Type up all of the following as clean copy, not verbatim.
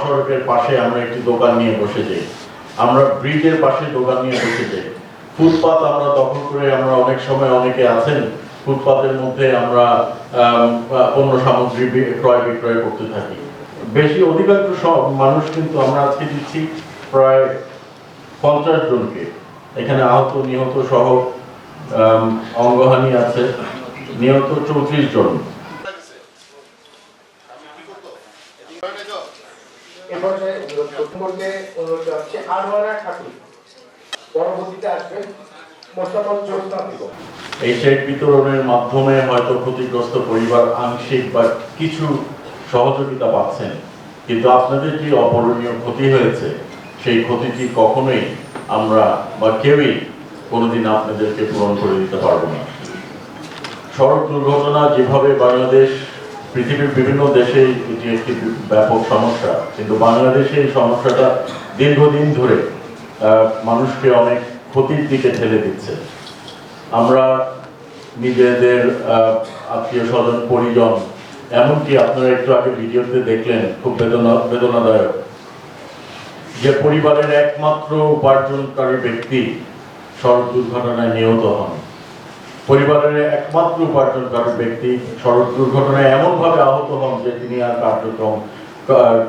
মহাসড়কের পাশে আমরা একটি দোকান নিয়ে বসে যাই, আমরা ব্রিজের পাশে দোকান নিয়ে বসে যাই, ফুটপাত আমরা দখল করে আমরা অনেক সময় অনেকে আছেন ফুটপাতের মধ্যে আমরা পণ্য সামগ্রী ক্রয় বিক্রয় করতে থাকি। বেশি অধিকাংশ মানুষ কিন্তু আমরা আজকে দিচ্ছি প্রায় 50 জনকে, এখানে আহত নিহত সহ অঙ্গহানি আছে, নিহত 34 জন। এই সেট বিতরণের মাধ্যমে হয়তো ক্ষতিগ্রস্ত পরিবার আংশিক বা কিছু সহযোগিতা পাচ্ছেন, কিন্তু আপনাদের যে অপূরণীয় ক্ষতি হয়েছে সেই ক্ষতিটি কখনোই আমরা বা কেউই কোনোদিন আপনাদেরকে পূরণ করে দিতে পারবো না। সড়ক দুর্ঘটনা যেভাবে বাংলাদেশ পৃথিবীর বিভিন্ন দেশে এটি একটি ব্যাপক সমস্যা, কিন্তু বাংলাদেশে এই সমস্যাটা দীর্ঘদিন ধরে মানুষকে অনেক ক্ষতির দিকে ঠেলে দিচ্ছে। আমরা নিজেদের আত্মীয় স্বজন পরিজন, এমনকি আপনারা একটু আগে ভিডিওতে দেখলেন খুব বেদনাদায়ক যে পরিবারের একমাত্র উপার্জনকারী ব্যক্তি সড়ক দুর্ঘটনায় নিহত হন। পরিবারের একমাত্র উপার্জনকারী ব্যক্তি সড়ক দুর্ঘটনায় এমনভাবে আহত হন যে তিনি আর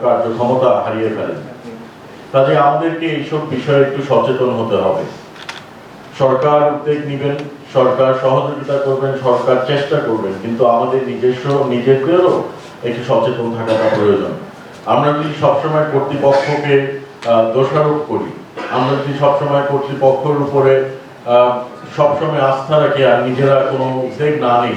কার্যক্ষমতা হারিয়ে ফেলেন। কাজে আমাদেরকে এইসব বিষয়ে একটু সচেতন হতে হবে। সরকার উদ্যোগ নেবেন, সরকার সহযোগিতা করবেন, সরকার চেষ্টা করবেন, কিন্তু আমাদের নিজেদেরও একটু সচেতন থাকাটা প্রয়োজন। আমরা যদি সবসময় কর্তৃপক্ষকে দোষারোপ করি, আমরা যদি সবসময় কর্তৃপক্ষের উপরে সবসময় আস্থা রাখি আর নিজেরা কোনো উদ্যোগ না নিই,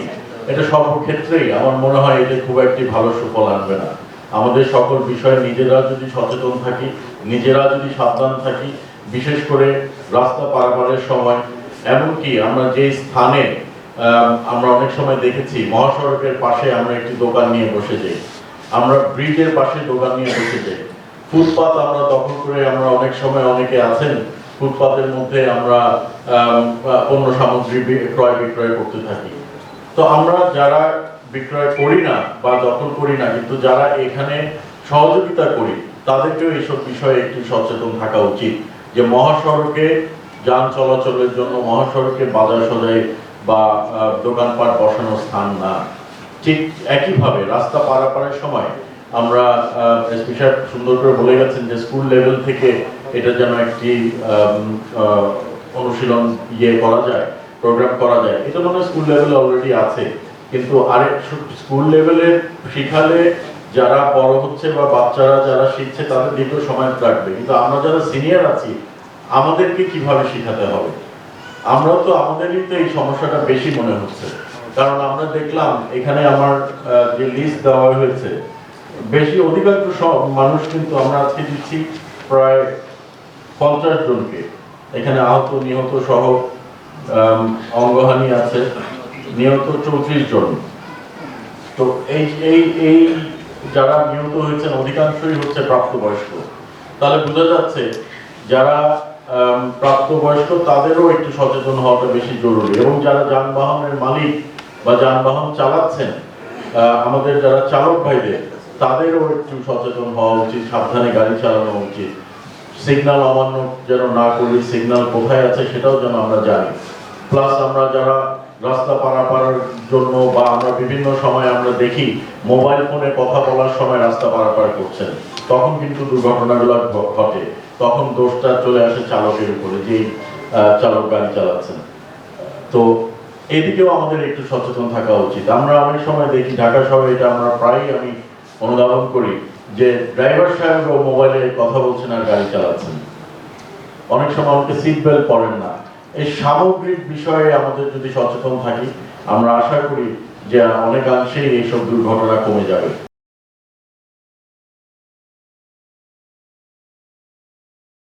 এটা সর্বক্ষেত্রেই আমার মনে হয় এটা খুব একটি ভালো সুফল আনবে না। আমাদের সকল বিষয়ে নিজেরা যদি সচেতন থাকি, নিজেরা যদি সাবধান থাকি, বিশেষ করে রাস্তা পারাপারের সময়, এমনকি আমরা যে স্থানে আমরা অনেক সময় দেখেছি মহাসড়কের পাশে আমরা একটি দোকান নিয়ে বসে যাই, আমরা ব্রিজের পাশে দোকান নিয়ে বসে যাই, ফুটপাত আমরা দখল করে আমরা অনেক সময় অনেকে আছেন ফুটপাতের মধ্যে আমরা পণ্য সামগ্রী ক্রয় বিক্রয় করতে থাকি। তো আমরা যারা বিক্রয় করি না বা দখল করি না, কিন্তু যারা এখানে সহযোগিতা করি তাদেরকেও এইসব বিষয়ে একটু সচেতন থাকা উচিত যে মহাসড়কে যান চলাচলের জন্য মহাসড়কে বাজার সদাই বা দোকানপাট বসানোর স্থান না। ঠিক একইভাবে রাস্তা পারাপারের সময় আমরা এসপি সাহেব সুন্দর করে বলে গেছেন যে স্কুল লেভেল থেকে এটা যেন একটি অনুশীলন করা যায়, প্রোগ্রাম করা যায়। এটা মনে হয় স্কুল লেভেলে অলরেডি আছে, কিন্তু আরেক স্কুল লেভেলে শিখালে যারা বড় হচ্ছে বা বাচ্চারা যারা শিখছে তাদের দীর্ঘ সময় লাগবে, কিন্তু আমরা যারা সিনিয়র আছি আমাদেরকে কিভাবে শিখাতে হবে? আমরা তো আমাদেরই তো এই সমস্যাটা বেশি মনে হচ্ছে, কারণ আমরা দেখলাম এখানে আমার যে লিস্ট দেওয়া হয়েছে বেশি অধিকাংশ মানুষ কিন্তু আমরা আজকে দিচ্ছি প্রায় 50 জনকে, এখানে আহত নিহত সহ অঙ্গহানি আছে, নিহত 34 জন। তো এই যারা নিহত হয়েছেন অধিকাংশই হচ্ছে প্রাপ্তবয়স্ক। তাহলে বোঝা যাচ্ছে যারা প্রাপ্তবয়স্ক তাদেরও একটু সচেতন হওয়াটা বেশি জরুরি, এবং যারা যানবাহনের মালিক বা যানবাহন চালাচ্ছেন আমাদের যারা চালক ভাইদের তাদেরও একটু সচেতন হওয়া উচিত, সাবধানে গাড়ি চালানো উচিত। সিগন্যাল অমান্য যেন না করি, সিগন্যাল কোথায় আছে সেটাও যেন আমরা জানি। প্লাস আমরা যারা রাস্তা পারাপারের জন্য বা আমরা বিভিন্ন সময় আমরা দেখি মোবাইল ফোনে কথা বলার সময় রাস্তা পারাপার করছেন, তখন কিন্তু দুর্ঘটনাগুলো ঘটে, তখন দোষটা চলে আসে চালকের উপরে, যেই চালক গাড়ি চালাচ্ছেন। তো এদিকেও আমাদের একটু সচেতন থাকা উচিত। আমরা অনেক সময় দেখি ঢাকা শহরে, এটা আমরা প্রায়ই আমি অনুধাবন করি যে ড্রাইভার সাহেবও মোবাইলে কথা বলছেন আর গাড়ি চালাচ্ছেন, অনেক সময় আমাকে সিট বেল্ট পরেন না। এই সামগ্রিক বিষয়ে আমাদের যদি সচেতন থাকি আমরা আশা করি যে অনেকাংশেই এইসব দুর্ঘটনা কমে যাবে।